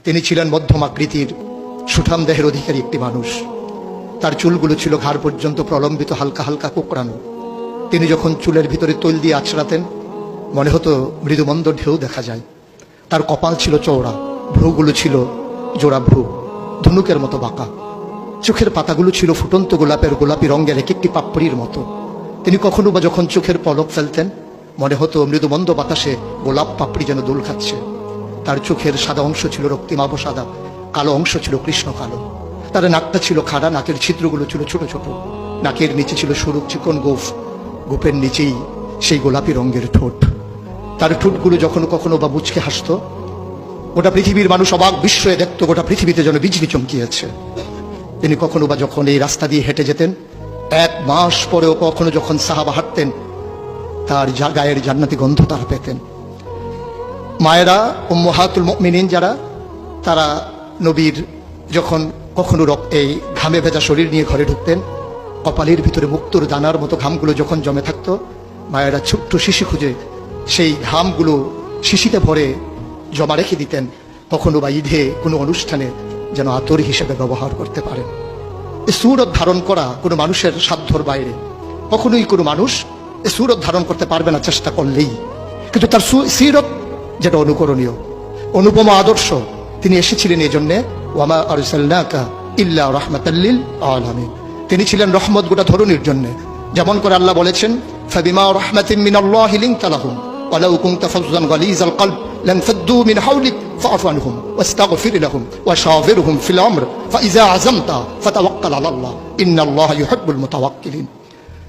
তিনি ছিলেন মধ্যম আকৃতির সুঠাম দেহের অধিকারী একটি মানুষ। তার চুলগুলো ছিল ঘাড় পর্যন্ত প্রলম্বিত, হালকা হালকা কোঁকড়ানো। তিনি যখন চুলের ভিতরে তৈল দিয়ে আছড়াতেন মনে হতো মৃদুমন্দ ঢেউ দেখা যায়। তার কপাল ছিল চওড়া, ভ্রুগুলো ছিল জোড়া ভ্রু, ধনুকের মতো বাঁকা। চোখের পাতাগুলো ছিল ফুটন্ত গোলাপি রঙের এক একটি পাপড়ির মতো। তিনি কখনো বা যখন চোখের পলক ফেলতেন মনে হতো মৃদুমন্দ বাতাসে গোলাপ পাপড়ি যেন দোল খাচ্ছে। তার চোখের সাদা অংশ ছিল রক্তিমাভ সাদা, কালো অংশ ছিল কৃষ্ণ কালো। তার নাকটা ছিল খাড়া, নাকের ছিদ্রগুলো ছিল ছোট ছোট। নাকের নিচে ছিল সরু চিকন গোফ, গোপের নিচেই সেই গোলাপি রঙের ঠোঁট। তার ঠোঁটগুলো যখন কখনো বা মুচকে হাসত, গোটা পৃথিবীর মানুষ অবাক বিস্ময়ে দেখত গোটা পৃথিবীতে যেন বিজলি চমকিয়েছে। তিনি কখনো বা যখন এই রাস্তা দিয়ে হেঁটে যেতেন, 1 মাস পরেও কখনো যখন সাহাবা হাঁটতেন, তার গায়ের জান্নাতি গন্ধ তারা পেতেন। মায়েরা উম্মাহাতুল মুমিনিন যারা, তারা নবীর যখন কখনো এই ঘামে ভেজা শরীর নিয়ে ঘরে ঢুকতেন, কপালের ভিতরে মুক্তোর দানার মতো ঘামগুলো যখন জমে থাকতো, মায়েরা ছোট্ট শিশি খুঁজে সেই ঘামগুলো শিশিতে ভরে জমা রেখে দিতেন, কখনো বা ঈদে কোনো অনুষ্ঠানে যেন আতর হিসেবে ব্যবহার করতে পারেন। এই সুরত ধারণ করা কোনো মানুষের সাধ্যর বাইরে। কখনোই কোনো মানুষ এই সুরত ধারণ করতে পারবে না চেষ্টা করলেই। কিন্তু তার সিরত যেটা অনুকরণীয়, অনুপম আদর্শ, তিনি এসেছিলেন এই জন্যে ওয়ামা আরসালনাকা ইল্লা রাহমাতাল লিল আলামিন। তিনি ছিলেন রহমত গোটা ধরনের জন্য। যেমন করে আল্লাহ বলেছেন, ফাবিমা রাহমাতিন মিনাল্লাহি লিনতা লাহুম ওয়ালাউ কুনতা ফাযযান গালিযাল কলব লানফাদ্দু মিন হাওলিক ফাআফু আনহুম ওয়াস্তাগফির লাহুম ওয়াশাওিরহুম ফিল আমর ফাইযা আযামতা ফাতাওয়াক্কাল আলাল্লাহ ইন্নাল্লাহা ইউহিব্বুল মুতাওয়াক্কিলিন।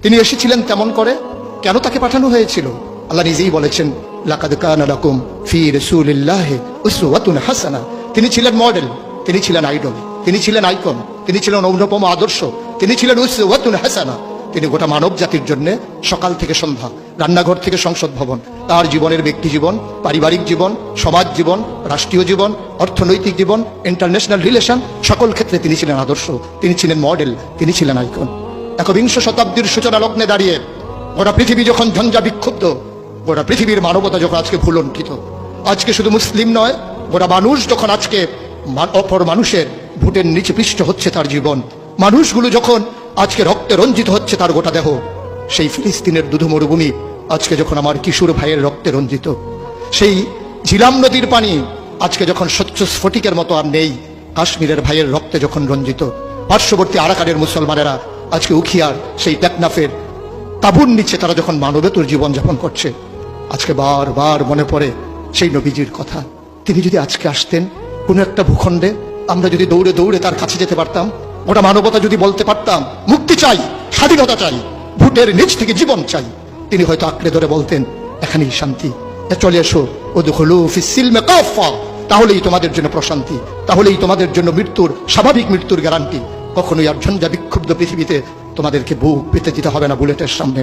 তিনি এসেছিলেন তেমন করে। কেন তাকে পাঠানো হয়েছিল? আল্লাহ নিজেই বলেছেন, লাকাদ কানা লাকুম ফি রাসূলিল্লাহি উসওয়াতুন হাসানাহ। তিনি ছিলেন মডেল, তিনি ছিলেন আইডল, তিনি ছিলেন আইকন, তিনি ছিলেন অনুপম আদর্শ, তিনি ছিলেন উসওয়াতুন হাসানাহ। তিনি গোটা মানব জাতির জন্য সকাল থেকে সন্ধ্যা, রান্নাঘর থেকে সংসদ ভবন, তার জীবনের ব্যক্তি জীবন, পারিবারিক জীবন, সমাজ জীবন, রাষ্ট্রীয় জীবন, অর্থনৈতিক জীবন, ইন্টারন্যাশনাল রিলেশন, সকল ক্ষেত্রে তিনি ছিলেন আদর্শ, তিনি ছিলেন মডেল, তিনি ছিলেন আইকন। একবিংশ শতাব্দীর সূচনা লগ্নে দাঁড়িয়ে গোটা পৃথিবী যখন ঝঞ্ঝা বিক্ষুব্ধ, গোটা পৃথিবীর মানবতা যখন আজকে ভুলণ্ঠিত, আজকে শুধু মুসলিম নয়, গোটা মানুষ যখন আজকে অপর মানুষের ভোটের নিচে পৃষ্ঠ হচ্ছে তার জীবন, মানুষগুলো যখন আজকে রক্তে রঞ্জিত হচ্ছে তার গোটা দেহ, সেই ফিলিস্তিনের দুধু মরুভূমি আজকে যখন আমার কিশোর ভাইয়ের রক্তে রঞ্জিত, সেই ঝিলাম নদীর পানি আজকে যখন স্বচ্ছ স্ফটিকের মতো আর নেই, কাশ্মীরের ভাইয়ের রক্তে যখন রঞ্জিত, পার্শ্ববর্তী আরাকানের মুসলমানেরা আজকে উখিয়ার সেই টেকনাফের তাঁবুর নিচে তারা যখন মানবেতর জীবনযাপন করছে, আজকে বারবার মনে পড়ে সেই নবীজির কথা। তিনি যদি আজকে আসতেন কোনো একটা ভূখণ্ডে, আমরা যদি দৌড়ে দৌড়ে তার কাছে যেতে পারতাম, গোটা মানবতা যদি বলতে পারতাম মুক্তি চাই, স্বাধীনতা চাই, ভোটের নিচ থেকে জীবন চাই, তিনি হয়তো আঁকড়ে ধরে বলতেন এখানেই শান্তি, চলে এসো উদখুলু ফিস সিলমি কাফা, তাহলেই তোমাদের জন্য প্রশান্তি, তাহলেই তোমাদের জন্য মৃত্যুর স্বাভাবিক মৃত্যুর গ্যারান্টি। কখনোই আর ঝঞ্ঝা বিক্ষুব্ধ পৃথিবীতে তোমাদেরকে বুক পেতে দিতে হবে না বুলেটের সামনে।